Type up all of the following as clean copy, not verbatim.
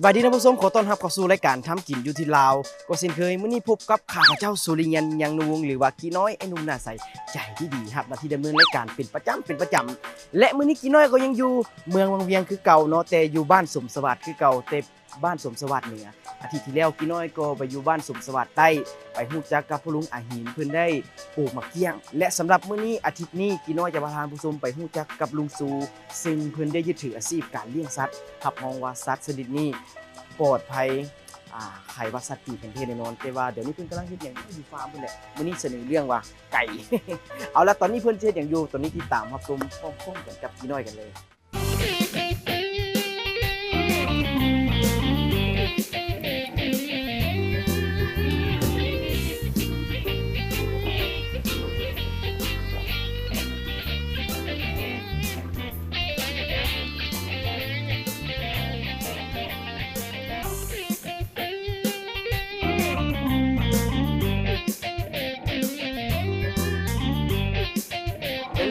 บายดีท่านผู้ชมขอต้อนรับเข้าสู่รายการทำกินอยู่ที่ลาวก็เช่นเคยมื้อนี้พบกับข้าพเจ้าสุริยันยังนวงหรือว่ากี้น้อยไอ้หนุ่มหน้าใสใจที่ดีครับมาที่ดำเนินรายการเป็นประจำและมื้อนี้กี้น้อยก็ยังอยู่เมืองวังเวียงคือเก่าเนาะแต่อยู่บ้านสมสวัสดิ์คือเก่าแต่บ้านสมสวัสดิ์เหนืออาทิตย์ที่แล้วกี้น้อยก็ไปอยู่บ้านสมสวัสดิ์ใต้ไปฮู้จักกับพ่อลุงอาหินเพิ่นได้ปลูกมะเกี้ยงและสำหรับมื้อนี้อาทิตย์นี้กี้น้อยจะพาท่านผู้ชมไปฮู้จักกับลุงซูซึ่งเพิ่นได้ยึดถืออาชีพการเลี้ยงสัตว์ครับมองว่าสัตว์ชนิดนี้ปลอดภัยไข่ว่าสัตว์ปีกเป็นเพศแน่นอนแต่ว่าเดี๋ยวนี้เพิ่นกำลังเฮ็ดหยังอยู่ฟาร์มเพิ่นแหละมื้อนี้เสนอเรื่องว่าไก่ เอาละตอนนี้เพิ่นเฮ็ดหยังอยู่ตอนนี้ติดตามรับชมพร้อมๆกันกับพี่น้อยกันเลย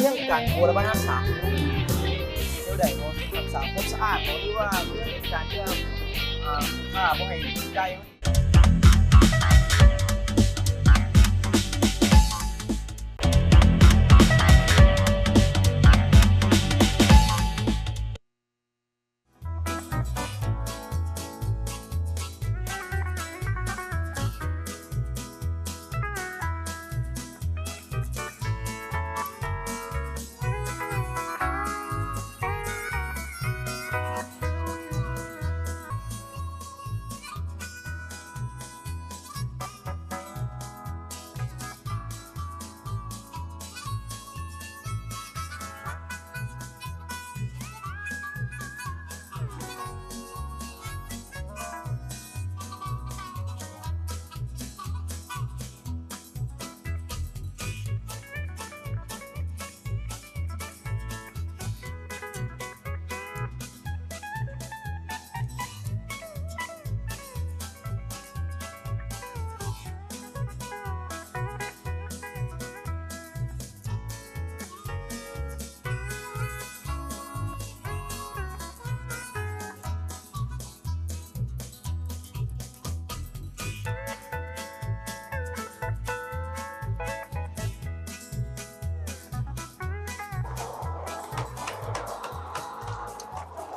เรื่องการโคระบายน้ำสาเท่าใดเนาะรักษาความสะอาดเนาะหรือว่าเรื่องการที่ว่าฆ่าบ่ให้ไก่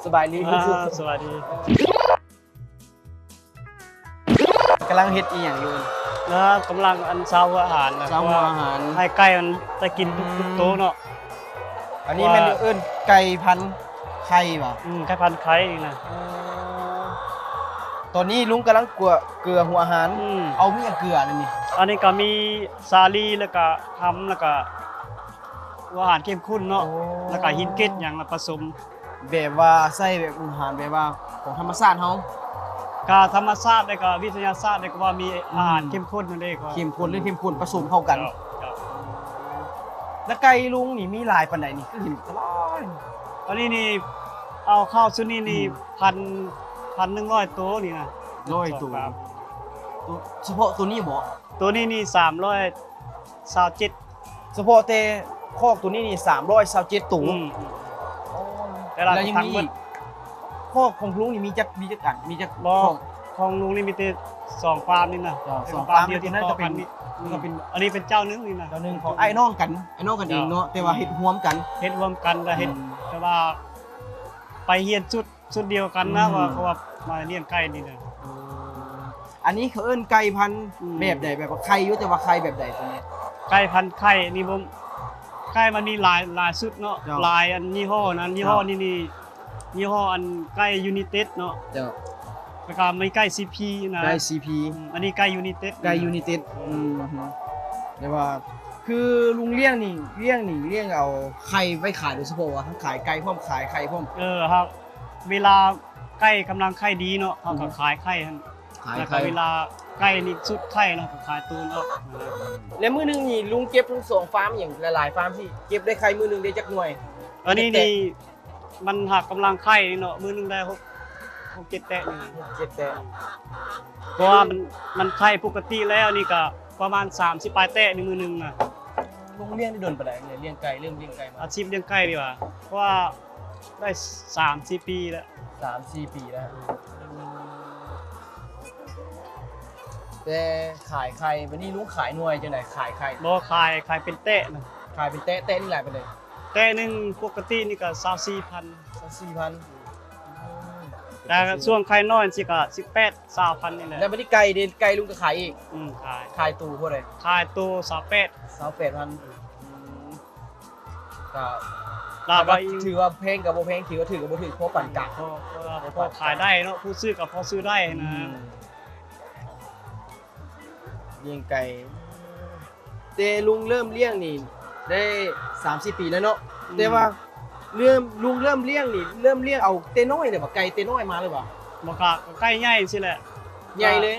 สบายดีคุณผู้ชมสวัสดีกำลังเฮ็ดอีหยังอยู่นะกำลังอันเช้าอาหารนะเช้าอาหารให้ไก่มันได้กินทุกโต๊ะเนาะอันนี้มันเอิ้นไก่พันธุ์ไข่ป่ะไก่พันธุ์ไข่นี่นะตอนนี้ลุงกำลังเกลือหัวอาหารเอามีอย่างเกลือนี่อันนี้ก็มีซาลีแล้วก็ทำแล้วก็อาหารเข้มข้นเนาะแล้วก็หินเกล็ดอย่างละผสมแบบว่าใส่แบบอาหารแบบว่าของธรรมชาติเฮาก็ธรรมชาติแล้วก็วิทยาศาสตร์แล้วก็ว่ามีอาหารเข้มข้นนั่นเองเข้มข้นหรือเข้มข้นผสมเข้ากันแล้วไก่ลุงนี่มีหลายปานใดนี่คือเห็นตลอดอันนี้นี่เอาเข้าซุนี่1,100ตัวนี่นะ100ตัวเฉพาะตัวนี้บ่ตัวนี้นี่327เฉพาะแต่คอกตัวนี้นี่327ตัวแล้วยังมีคอกของลุงนี่มีจักอันมีจักของลุงนี่มีแต่2ฟาร์มนี่นะ2ฟาร์มเดียวที่นั่นก็เป็นอันนี้เป็นเจ้านึงนี่นะเจ้านึงของไอ้น้องกันเองเนาะแต่ว่าเฮ็ดร่วมกันแต่เฮ็ดแต่ว่าไปเฮียนชุดเดียวกันนะว่าเขาว่ามาเลี้ยงไก่นี่นะอันนี้เขาเอิ้นไก่พันธุ์แบบใดแบบว่าไข่อยู่แต่ว่าไข่แบบใดตัวนี้ไก่พันธุ์ไข่นี่ผมไก่มันมีหลายชุดเนาะลายอันยี่ห้อนั้นยี่ห้อนี่ยี่ห้ออันไก่ยูนิเต็ดเนาะแล้วก็มีไก่ CP นะไก่ CP อันนี้ไก่ยูนิเต็ดแต่ว่าคือลุงเลี้ยงเอาไข่ไว้ขายโดยเฉพาะว่าทั้งขายไก่พร้อมขายไข่พร้อมครับเวลาไก่กำลังไข่ดีเนาะเขาก็ขายไข่แล้วก็เวลาไก่นี่สุดไข่เนาะก็ขายตูนเนาะแล้วมื้อนึงนี่ลุงเก็บทั้ง2ฟาร์มอย่างหลายๆฟาร์มที่เก็บได้ไข่มื้อนึงได้จักหน่วยอันนี้นี่มันหักกำลังไข่เนาะมื้อนึงได้6 7 แตะนี่7 แตะเพราะว่ามันไข่ปกติแล้วนี่ก็ประมาณ30ปลายแตะในมื้อนึงน่ะลุงเลี้ยงได้โดนปานใดเนี่ยเลี้ยงไก่เริ่มเลี้ยงไก่มาอาชีพเลี้ยงไก่ดีกว่าเพราะว่าได้3-4 ปีแล้ว 3-4 ปีแล้วแต่ขายไข่วันนี้ลุงขายหน่วยจังได๋ขายไข่ บ่ขายเป็นเตะนะ ขายเป็นเต๊ะนี่หลายไปเลย เตะหนึงปกตินี่ก็24,000 4,000 แต่ช่วงไข่น้อยสิก็18 20,000นี่แหละ แล้ววันนี้ไก่เด้ไก่ลุงก็ขายอีก ขายตู้เท่าไหร่ ขายตัว28 28,000ก็ ลาบ ถือว่าแพงกับบ่แพงถือว่าถือกับบ่ถือพอปานกลาง พอขายได้เนาะผู้ซื้อก็พอซื้อได้นะ เลี้ยงไก่แต่ลุงเริ่มเลี้ยงนี่ได้3-4 ปีแล้วเนาะแต่ว่าลุงเริ่มเลี้ยงนี่เริ่มเลี้ยงเอาเตน้อยเลยบ่ไก่เตน้อยมาเลยบ่ บ่ก็ใกล้ใหญ่สิแหละ ใหญ่เลย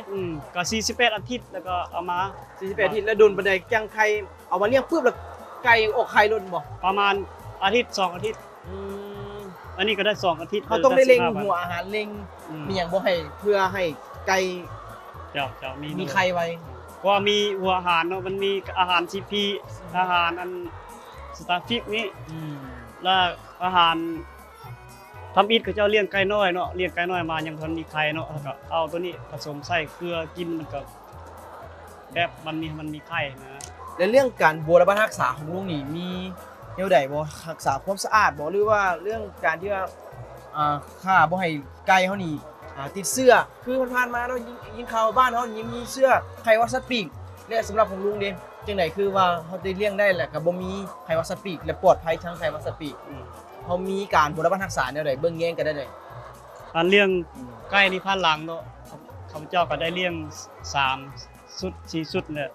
ก็48อาทิตย์แล้วก็เอามา 48อาทิตย์แล้วโดนบันไดจังไข่เอามาเลี้ยงปุ๊บแล้วไก่ออกไข่ล้นบ่ ประมาณอาทิตย์2อาทิตย์อันนี้ก็ได้2อาทิตย์ เขาต้องได้เล็งหัวอาหารเล็งมีหยังบ่ให้เพื่อให้ไก่ เจ้ามี ไข่ไว้ ก็มีหัวอาหารเนาะมันมีอาหาร CP อาหารอันสตาฟิกนี้แล้วอาหารทำอิฐก็เจ้าเลี้ยงไก่น้อยเนาะเลี้ยงไก่น้อยมายังทันมีไข่เนาะแล้วก็เอาตัวนี้ผสมใส่เกลือกินมันก็แบบมันมีไข่นะ และเรื่องการบัวและรักษาของลุงนี่มีแนวใดบ่รักษาความสะอาดบ่หรือว่าเรื่องการที่ว่าฆ่าบ่ให้ไก่เฮานี่ติดเสื้อคือผ่านๆมาเนาะยินข่าวบ้านเฮานี่มีเสื้อไข้หวัดสัตว์ปีกและสำหรับของลุงเด้จังได๋คือว่าเฮาได้เลี้ยงได้แหละก็บ่มีไข้หวัดสัตว์ปีกและปลอดภัยทั้งไข้หวัดสัตว์ปีกเฮามีการบัวและรักษาแนวใดเบิ่งแยงกันได้เลย การเลี้ยงไก่นี่พันหลังเนาะข้าพเจ้าก็ได้เลี้ยง3ชุด4ชุดเนี่ย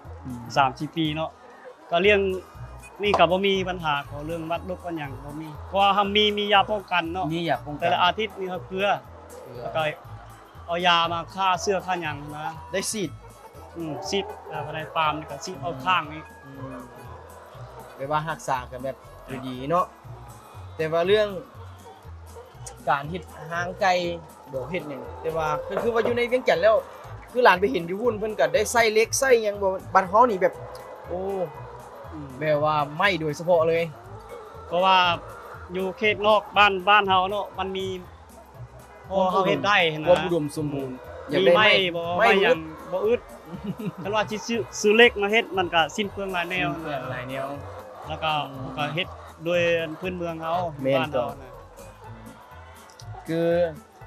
3-4 ปีเนาะก็เลี้ยงนี่ก็บ่มีปัญหาของเรื่องวัดลูกกันหยังบ่มีเพราะว่ามียาป้องกันเนาะ นี่อยากป้องกั แต่ น ละอาทิตย์นี่ครับเกลือแล้วก็เอายามาฆ่าเสื้อฆ่าหยังนะ ได้ซีด ซิดแล้วก็ได้ฟาร์มนี่ก็ซิดเอาข้างนี่ ไปว่ารักษากันแบบดีๆเนาะแต่ว่าเรื่องการเฮ็ดหางไก่บ่เฮ็ดหยังแต่ว่าคือว่าอยู่ในเวียงจันทน์แล้วคือหลานไปเห็นอยู่วุ่นเพิ่นก็ได้ไส้เล็กไส้หยังบ่บ้านเฮานี่แบบโอ้แบบว่าไม่โดยเฉพาะเลย เพราะว่าอยู่เขตนอกบ้านเฮาเนาะมันมีพอเฮาเฮ็ดได้นะ ความอุดมสมบูรณ์ มีไม้บ่ไม้หยังบ่อึดคันว่าสิซื้อเล็กมาเฮ็ดมันก็สิ้นเปลืองหลายแนว เปลืองหลายแนว แล้วก็เฮ็ดโดยพื้นเมืองเฮา แม่น บ้าน ต่ เฮา อ นะ คือ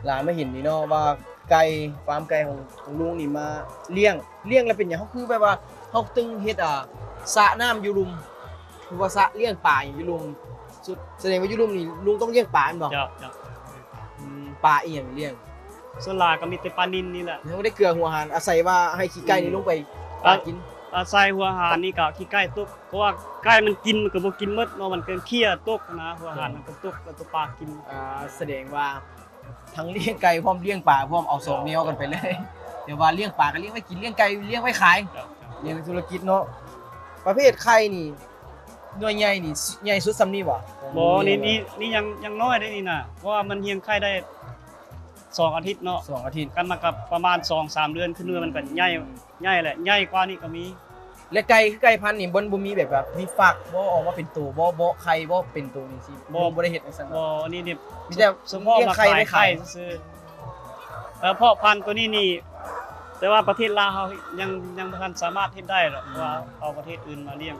หลานมาเห็นนี่เนาะว่าไก่ฟาร์มไก่ของลุงนี่มาเลี้ยงแล้วเป็นหยังเขาคือแบบว่าเขาตึงเฮ็ดสระน้ำอยู่ลุมคือว่าสระเลี้ยงปลาอยู่ลุมสุดแสดงว่าอยู่ลุมนี่ลุงต้องเลี้ยงปลาแม่นบ่ เจ้า ปลาอีหยังเลี้ยง ส่วนหลายก็มีแต่ปลานิลนี่แหละ แล้วได้เกลือหัวอาหารอาศัยว่าให้ขี้ไก่นี่ลงไปปลากิน อาศัยหัวอาหารนี่ก็ขี้ไก่ตกเพราะว่าไก่มันกินมันก็บ่กินหมดเนาะมันเป็นเคี้ยตกนะหัวอาหารมันก็ตกแล้วตัวปลากิน แสดงว่าทั้งเลี้ยงไก่พร้อมเลี้ยงปลาพร้อมเอาสองแนวกันไปเลย เดี๋ยวว่าเลี้ยงปลาก็เลี้ยงไว้กินเลี้ยงไก่เลี้ยงไว้ขาย เลี้ยงเป็นธุรกิจเนาะประเภทไข่นี่หน่วยใหญ่นี่ใหญ่สุดซำนี้บ่ บ่นี่ยังน้อยได้นี่น่ะเพราะว่ามันเฮียงไข่ได้2อาทิตย์เนาะ 2 อาทิตย์ กันมากับประมาณ 2-3 เดือนขึ้นเนื้อมันก็ใหญ่แหละใหญ่กว่านี้ก็มี และไก่คือไก่พันธุ์นี่บ่มีแบบว่ามีฝักบ่ออกมาเป็นตัวบ่ไข่บ่เป็นตัวนี่สิบ่ได้เฮ็ดจังซั่น บ่นี่นี่ มีแต่ สมมติ เลี้ยง มา ไข่ ขาย ไว้ ไข่ ขาย ซื่อแล้วเพาะพันธุ์ตัวนี้นี่ แต่ว่าประเทศลาวเฮายังบ่ทันสามารถเฮ็ดได้หรอกเพราะว่าเอาประเทศอื่นมาเลี้ยง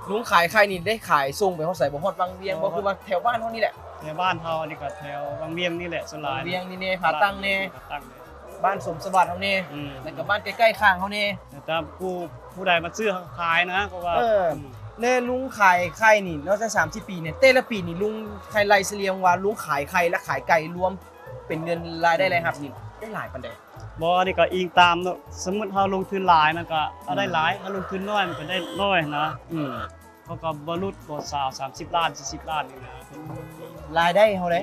ลุงขายไข่นี่ได้ขายส่งไปเฮาใส่บ่ฮอดบางเวียงบ่คือว่าแถวบ้านเฮานี่แหละ ในบ้านเฮานี่ก็แถววังเวียงนี่แหละส่วนหลาย เวียงนี่แน่ผาตั้งแน่ ผาตั้งแน่ บ้านสมสวัสดิ์เฮาแน่แล้วก็บ้านใกล้ๆข้างเฮาแน่ แต่ถ้าผู้ใดมาซื้อเขาขายนะเพราะว่า แน่ลุงขายไข่นี่นอกจาก30 ปีเนี่ยแต่ละปีนี่ลุงไข่ไล่เฉลี่ยว่าลุงขายไข่และขายไก่รวมเป็นเงินรายได้รายรับนี่ได้หลายปานใด บ่อันนี้ก็อิงตามเนาะสมมุติเฮาลงทุนหลายมันก็เอาได้หลายถ้าลงทุนน้อยมันก็ได้น้อยนะเขาก็บ่รุดบ่30ล้าน40ล้านนี่นะ รายได้เฮาได้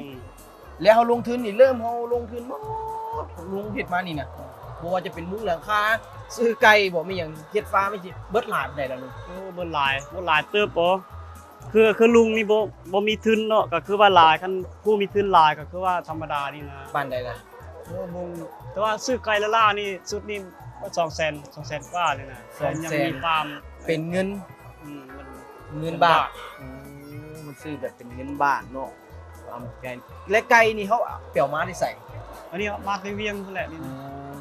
แล้วเฮาลงทุนนี่เริ่มเฮาลงทุนหมดลุงเฮ็ดมานี่น่ะบ่ว่าจะเป็นมุ้งหลังคาซื้อไก่บ่มีหยังเฮ็ดฟาร์มไม่สิเบิดหลายปานใดล่ะลุง โอ้บ่หลายเติบบ่คือลุงนี่บ่มีทุนเนาะก็คือว่าหลายคันผู้มีทุนหลายก็คือว่าธรรมดานี่นะ ปานใดล่ะ โอ้บ่แต่ว่าซื้อไก่ละล่านี่สุดนี่200,000กว่าเลยนะแต่ยังมีฟาร์ม เป็นเงิน มัน เงินบาทมันซื้อแบบเป็นเงินบาทเนาะ ไก่และไก่นี่เขาเปี่ยวม้าได้ใส่ อันนี้มาในเวียงนั่นแหละนี่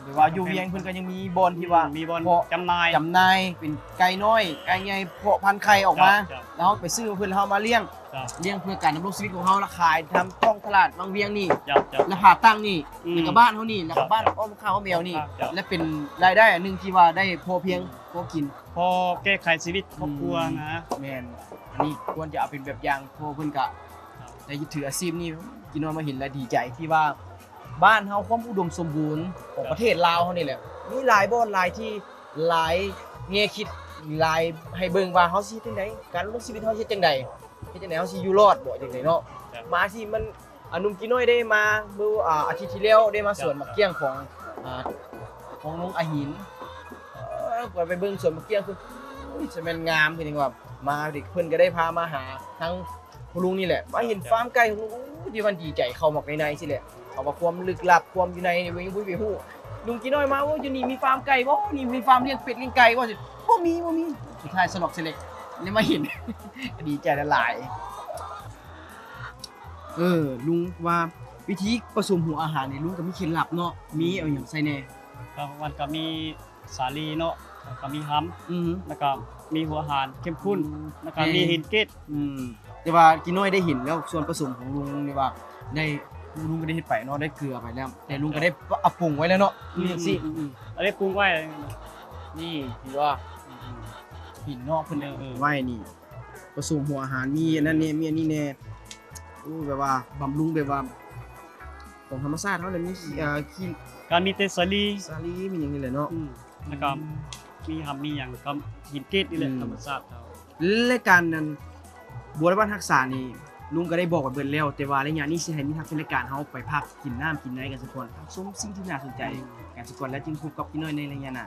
หรือว่าอยู่เวียงเพิ่นก็ยังมีบอนที่ว่า มีบอล เพาะ จำหน่าย จำหน่ายเป็นไก่น้อยไก่ใหญ่เพาะพันธุ์ไข่ออกมา จ้ะ แล้วเราไปซื้อเพิ่นแล้วเรามาเลี้ยง จ้ะ เลี้ยงเพื่อการดำรงชีวิตของเราและขายทำท้องตลาดบางเวียงนี่ จ้ะจ้ะ และหาตั้งนี่ อืม แล้วก็บ้านเขานี่แล้วก็บ้านอ้อมข้าวอ้อมแมวนี่ จ้ะ และเป็นรายได้อันหนึงที่ว่าได้พอเพียงพอกิน พอแก้ไขชีวิตครอบครัวนะ แม่นอันนี้ควรจะเอาเป็นแบบอย่างพอเพิ่นก็ได้ยึดถืออาชีพนี้กินนอนมาเห็นแล้วดีใจที่ว่าบ้านเฮาความอุดมสมบูรณ์ของประเทศลาวเฮานี่แหละมีหลายบ่อนหลายที่หลายแง่คิดหลายให้เบิ่งว่าเฮาสิเฮ็ดจังไดการดำรงชีวิตเฮาเฮ็ดจังไดเฮ็ดจังไดเฮาสิอยู่รอดบ่จังไดเนาะ มาสิมันนุ่มกินน้อยได้มาเมื่ออาทิตย์ที่แล้วได้มาสวนมะเกี้ยงของน้องอาหินไปเบิ่งสวนมะเกี้ยงคืออุ้ยจะแม่นงามคือจังว่ามาเด็กเพิ่นก็ได้พามาหาทั้งคุณลุงนี่แหละมาเห็นฟาร์มไก่ของลุงอู้ที่มันดีใจเข้ามาในสิแหละเอามาความลึกลับความอยู่ในเวงบุ้ยไปฮู้ลุงกินน้อยมาว่าอยู่นี่มีฟาร์มไก่บ่นี่มีฟาร์มเลี้ยงเป็ดเลี้ยงไก่บ่สิบ่มีสุดท้ายสลอกเสล็กได้มาเห็น ดีใจหลาย ลุงว่าวิธีผสมหัวอาหารนี่ลุงก็มีเคล็ดลับเนาะมีเอาหยังใส่แน่ ก็มันก็มีสาลีเนาะแล้วก็มีห อือ ำแล้วก็มีหัวอาหารเข้มข้นแล้วก็มีหินเกต แต่ว่ากินน้อยได้เห็นแล้วส่วนผสมของลุงนี่ว่าได้ลุงก็ได้เฮ็ดไปเนาะได้เกลือไปแล้วแต่ลุงก็ได้เอาปรุงไว้แล้วเนาะมีจังซี่ อันนี้ปรุงไว้ นี่ที่ว่าหินเนาะเพิ่นไว้นี่ผสมหัวอาหารมีอันนั้นเนี่ยมีอันนี้แน่แบบว่าบำรุงแบบว่าของธรรมชาติเฮาเลยมีขี้ การมีเตสาลี สาลีมีหยังนี่แหละเนาะ แล้วก็มีหำมีอย่างก็หินเกตนี่แหละธรรมชาติเขา และการนั้นบัวและบ้านทักษานี่ลุงก็ได้บอกไว้เบิดแล้วแต่ว่าระยะนี้สิให้มีทางเป็นรายการเฮาไปพักกินน้ำกินไหนกันสักคนชมสิ่งที่น่าสนใจกันสักคนแล้วจึงพบกับพี่น้อยในระยะหน้า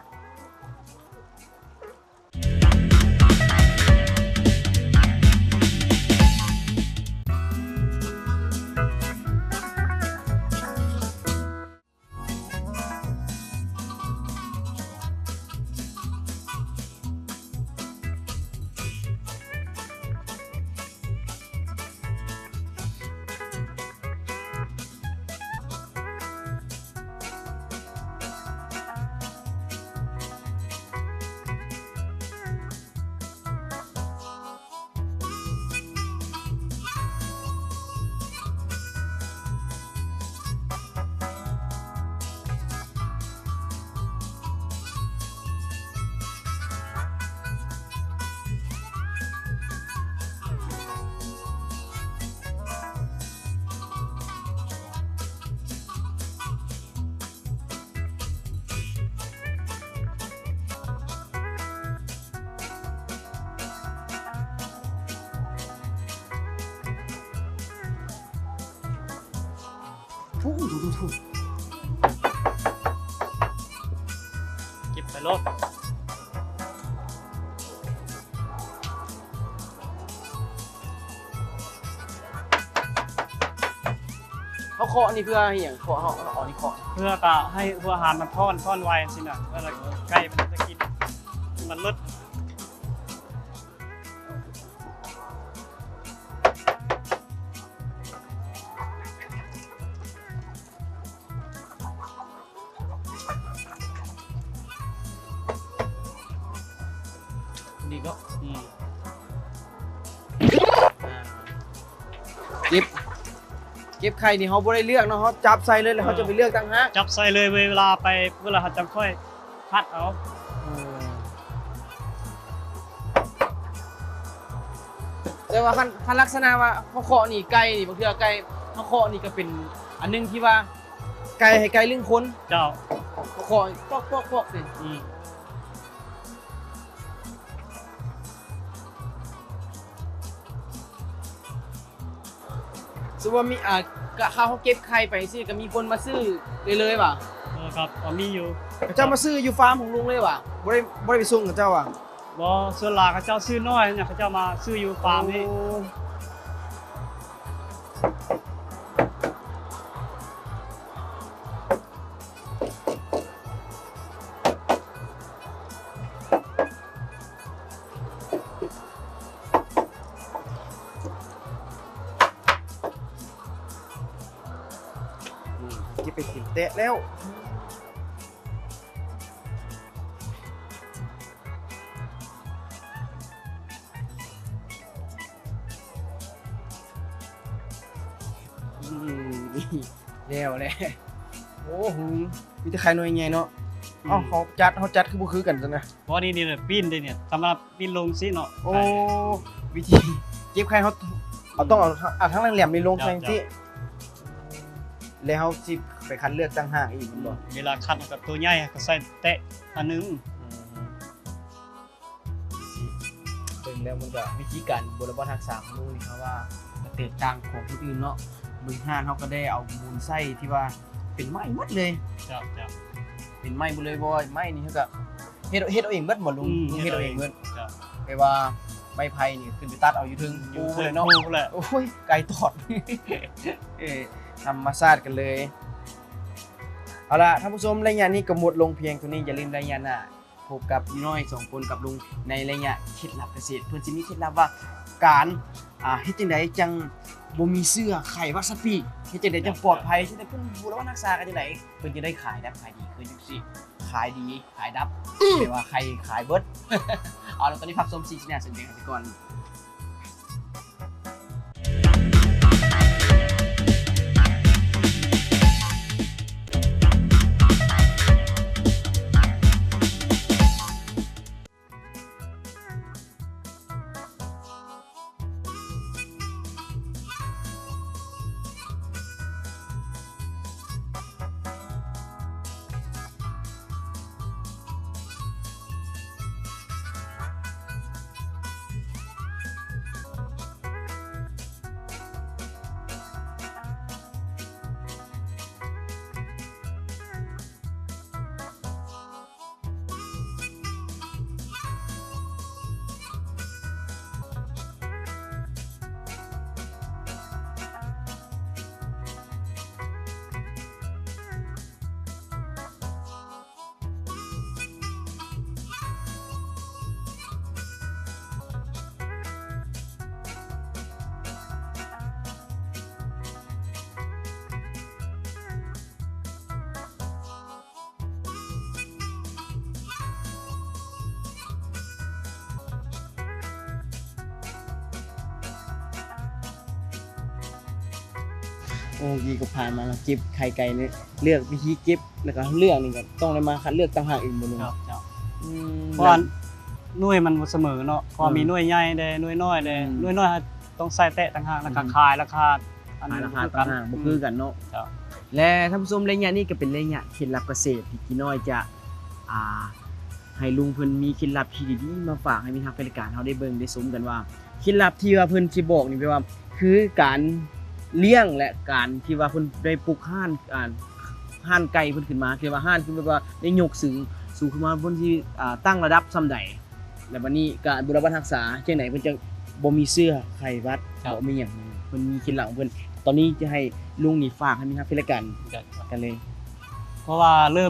ดู เก็บไปรถ เขาเคาะนี่เพื่อให้หยังเคาะเฮาเอานี่เคาะ เพื่อก็ให้หัวอาหารมันท่อนไวสินะเวลาใกล้มันจะกินมันลด ดีก็ เก็บไข่นี่เขาบ่ได้เลือกเนาะเขาจับใส่เลยแล้วเขาจะไปเลือกต่างหาก จับใส่เลยเวลาไปเวลาเขาจังค่อยพัดเอา แต่ว่าคันลักษณะว่าเขาเคาะนี่ไก่นี่บางเทื่อไก่เขาเคาะนี่ก็เป็นอันหนึงที่ว่าไก่ให้ไก่เลี้ยงคน เจ้า เขาเคาะปอกสิ สมมุติว่ามีกะเขาเก็บไข่ไปสิก็มีคนมาซื้อเลยป่ะ ครับมีอยู่ เจ้ามาซื้ออยู่ฟาร์มของลุงเลยป่ะบ่ได้ไปส่งกับเจ้าอ่ะ บ่ส่วนหลายเขาเจ้าซื้อน้อยเนี่ยเขาเจ้ามาซื้ออยู่ฟาร์มนี่ โ ตะแล้วนี่แล้วแหละโอ้โหมีแต่ไข่หน่วยใหญ่เนาะเอ้าเขาจัดคือบ่คือกันซั่นนะ เพราะนี่เนี่ยปิ้นได้เนี่ยสำหรับปิ้นลงสิเนาะ โอ้วิธีเก็บไข่เขาต้องเอาทั้งแหลมๆนี่ลงใส่ที่แล้วเขาสิไปคัดเลือกต่างหากอีกมันบ่ เวลาคัดกับตัวใหญ่ก็ใส่แตะอันนึง เป็นแล้วมันก็วิธีการบริบททักษะของลูกนี่ครับว่าแตกต่างของคนอื่นเนาะบึงห้านเขาก็ได้เอามูลไส้ที่ว่าเป็นไม้หมดเลย จ้ะ เป็นไม้หมดเลยบ่ว่าไม้นี่เขาก็เฮ็ดเอาเองเบิดหมดลุงเฮ็ดเอาเองเบิด จ้ะ ไปว่าไม้ไผ่นี่ขึ้นไปตัดเอาอยู่ถึง อยู่ ปู เทิ เลย ง เนาะ ปูแหละ โอ้ยไก่ตอด ธรรมชาติกันเลยเอาล่ะท่านผู้ชมรายงานนี้ก็หมดลงเพียงเท่านี้อย่าลืมรายงานหน้าพบกับน้อย2คนกับลุงในรายงานเคล็ดลับเกษตรเพิ่นสิมีเคล็ดลับว่าการเฮ็ดจังไดจังบ่มีเสื้อไข่วัสปีเฮ็ดจังไดจังปลอดภัยจังได๋เพิ่นบูรณารักษากันจังไดเพิ่นจะได้ขายดับขายดีขึ้นจังซี่ขายดีขายดับแปลว่าใครขายเบิด เอาล่ะตอนนี้พักชมซีซั่นสุดเด็ดกันก่อน โอ้ยก็ผ่านมาแล้วเก็บไข่ไก่เนี่ยเลือกวิธีเก็บแล้วก็เลือกนี่ก็ต้องได้มาคัดเลือกต่างหากอีกบ่ลุง ครับจ้ะ อืม เพราะว่าหน่วยมันบ่เสมอเนาะเพราะมีหน่วยใหญ่ได้หน่วยน้อยได้ อืม หน่วยน้อยต้องใส่แตะต่างหากแล้วก็ขายราคาอัน ขายราคา คือ ต่างหากบ่คือกันเนาะ จ้ะ และท่านผู้ชมระยะนี้ก็เป็นระยะเคล็ดลับเกษตรที่กี่น้อยจะอ่าให้ลุงเพิ่นมีเคล็ดลับที่ดีๆมาฝากให้มีทางรายการเฮาได้เบิ่งได้ชมกันว่าเคล็ดลับที่ว่าเพิ่นสิบอกนี่แปลว่า คือการเลี้ยงและการที่ว่าเพิ่นได้ปลูกห่านห่านไก่เพิ่นขึ้นมาคือว่าห่านคือแบบว่าได้ยกสูงขึ้นมาเพิ่นสิตั้งระดับส่ำใดแล้วบัดนี้การบูรณะรักษาจังได๋เพิ่นจะบ่มีเสื้อไข้หวัดบ่มีหยังเพิ่นมีเคล็ดลับของเพิ่นตอนนี้จะให้ลุงนี่ฝากให้มีทางรายการ จ้ะ กันเลย เพราะว่าเริ่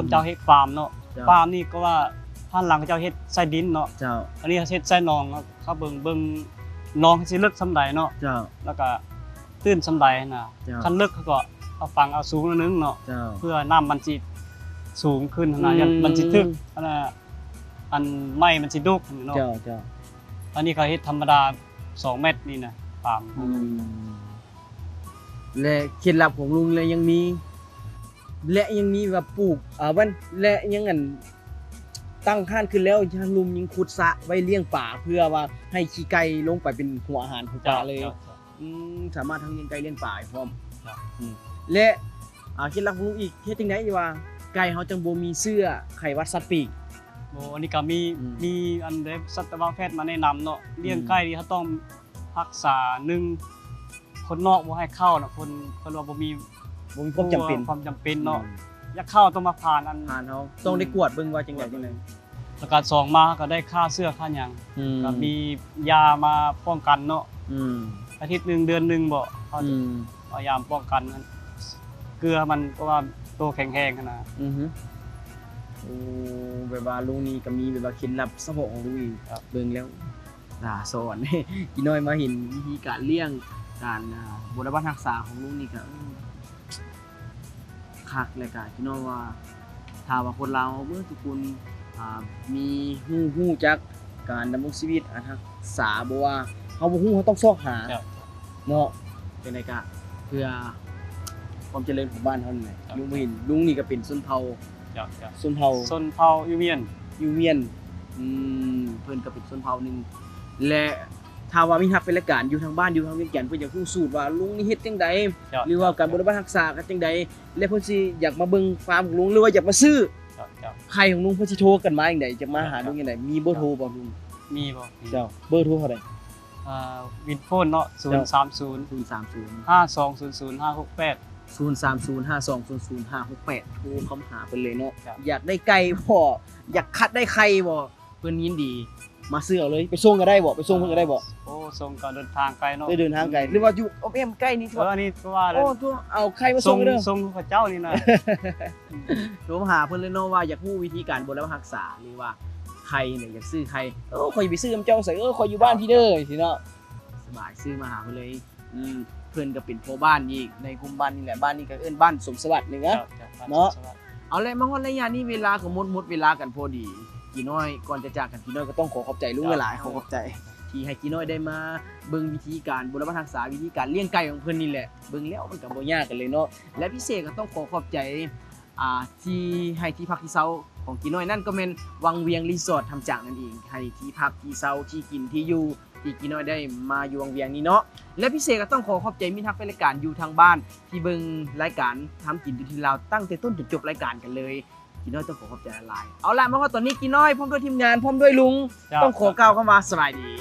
มเจ้าเฮ็ดฟาร์มเนาะ เจ้า ฟาร์มนี่ก็ว่าท่านหลังเจ้าเฮ็ดใส่ดินเนาะ เจ้า อันนี้เฮ็ดใส่หนองครับเขาเบิ่งหนองสิลึกส่ำใดเนาะ เจ้า แล้วก็ตื้นส่ำใดนะ เจ้า คันลึกเขาก็เอาฟังเอาสูงนิดนึงเนาะ เจ้า เพื่อน้ำมันสิสูงขึ้นนะ อืม มันสิทึกอันไม้มันสิดุกเนาะ เจ้าเจ้า อันนี้เขาเฮ็ดธรรมดา2เมตรนี่นะฟาร์ม และเคล็ดลับของลุงเลยยังมีแบบปลูกวันและยังอันตั้งข้านขึ้นแล้วทางลุงยังขุดสระไว้เลี้ยงป่าเพื่อว่าให้ขี้ไก่ลงไปเป็นหัวอาหารของป่าเลย จ้ะ สามารถทั้งเลี้ยงไก่เลี้ยงป่าให้พร้อม จ้ะ และเคล็ดลับของลุงอีกเฮ็ดจังได๋ที่ว่าไก่เฮาจังบ่มีเสื้อไข้หวัดสัตว์ปีก โอ้อันนี้ก็มี อืม มีอันเดฟสัตวแพทย์มาแนะนำเนาะเลี้ยง อืม ไก่นี่เขาต้องรักษาหนึ่งคนนอกบ่ให้เข้าเนาะคนว่าบ่มี บ่มีความจำเป็น ความจำเป็นเนาะอยากเข้าต้องมาผ่านอัน ผ่านเฮาต้องได้กวดเบิ่งว่าจังได๋จังได๋ ประการ2มาก็ได้ค่าเสื้อค่าหยังก็มียามาป้องกันเนาะ อืม อาทิตย์หนึงเดือนหนึงบ่เขา อื จะ ม พยายามป้องกันมันเกลือมันเพราะว่าโตแข็งแรงขนาด อือฮึโอ้แบบว่าลุงนี่ก็มีแบบว่าเคล็ดลับเฉพาะของลุงอีก ครับ เบิ่งแล้วสอน กี่น้อยมาเห็นวิธีการเลี้ยงการบริบทรักษาของลุงนี่ก็ คักๆแล้วก็พี่น้องว่าถ้าว่าคนลาวเมื่อทุกคนมีฮู้จักการดำรงชีวิตอันรักษาบ่ว่าเฮาบ่ฮู้เฮาต้องซอกหา ครับ เนาะเป็นไงกะเพื่อความเจริญของบ้านเฮานี่แหละ ครับ ลุงบ่เห็นลุงนี่ก็เป็นชนเผ่า จ้ะจ้ะ ชนเผ่า ชนเผ่ายูเมียน ยูเมียนเพิ่นก็เป็นชนเผ่าหนึงและถ้าว่ามีฮักเป็นรายการอยู่ทางบ้านอยู่ทางเวียงจันทน์เพิ่นอยากรู้สูตรว่าลุงนี่เฮ็ดจังใด จ้ะ หรือว่าการบริบาลรักษากันจังใดและเพิ่นสิอยากมาเบิ่งฟาร์มของลุงหรือว่าอยากมาซื้อ จ้ะจ้ะ ไข่ของลุงเพิ่นสิโทรกันมาจังใดจะมาหาลุงจังใดมีเบอร์โทรบ่ลุง มีบ่ เจ้าเบอร์โทรเท่าใด วินโฟนเนาะ030 030 5200 568 03052000568โทรเข้ามาหาเพิ่นเลยเนาะ ครับ อยากได้ไก่บ่อยากคัดได้ไข่บ่เพิ่นยินดีมาซื้อเอาเลยไปส่งก็ได้บ่ไปส่งเพิ่นก็ได้บ่ โอ้ส่งการเดินทางไกลเนาะ ได้เดินทางไกลหรือว่าอยู่อ้อมแอมใกล้นี่ อันนี้ก็ว่าแล้ โอ้ ว ตัวเอาไข่มา ส่ ส่ ง งเด้อ ส่งพระเจ้านี่นะ โทรมาหาเพิ่นเลยเนาะว่าอยากรู้วิธีการบริบาลรักษาหรือว่าไข่เนี่ยอยากซื้อไข่ข่อยไปซื้อน้ำเจ้าใส่ข่อยอยู่บ้านพี่เด้อสิเนาะสบายซื้อมาหาเพิ่นเลยเพิ่นก็เป็นพ่อบ้านอีกในคุมบ้านนี่แหละบ้านนี้ก็เอิ้นบ้านสมสวัสดิ์นี่นะ เนาะ เอาเลยมาฮอดระยะนี้เวลาก็หมดเวลากันพอดีกี่น้อยก่อนจะจากกันกี่น้อยก็ต้องขอขอบใจลุงหลายๆขอขอบใจที่ให้กี่น้อยได้มาเบิ่งวิธีการบริบาลรักษาวิธีการเลี้ยงไก่ของเพิ่นนี่แหละเบิ่งแล้วมันก็บ่ยากกันเลยเนาะและพิเศษก็ต้องขอขอบใจที่ให้ที่พักที่เซาของกี่น้อยนั่นก็เป็นวังเวียงรีสอร์ททำจากนั่นเองให้ที่พักที่เซาที่กินที่อยู่ที่กี่น้อยได้มาอยู่วังเวียงนี้เนาะและพิเศษก็ต้องขอขอบใจมิตรทักแฟนรายการอยู่ทางบ้านที่เบิ่งรายการทำกินอยู่ที่ลาวตั้งแต่ต้นจนจบรายการกันเลยกี่น้อยต้องขอขอบใจหลายเอาล่ะมาว่าตอนนี้กี่น้อยพร้อมด้วยทีมงานพร้อมด้วยลุงต้องขอกล่าวคำว่าสวัสดี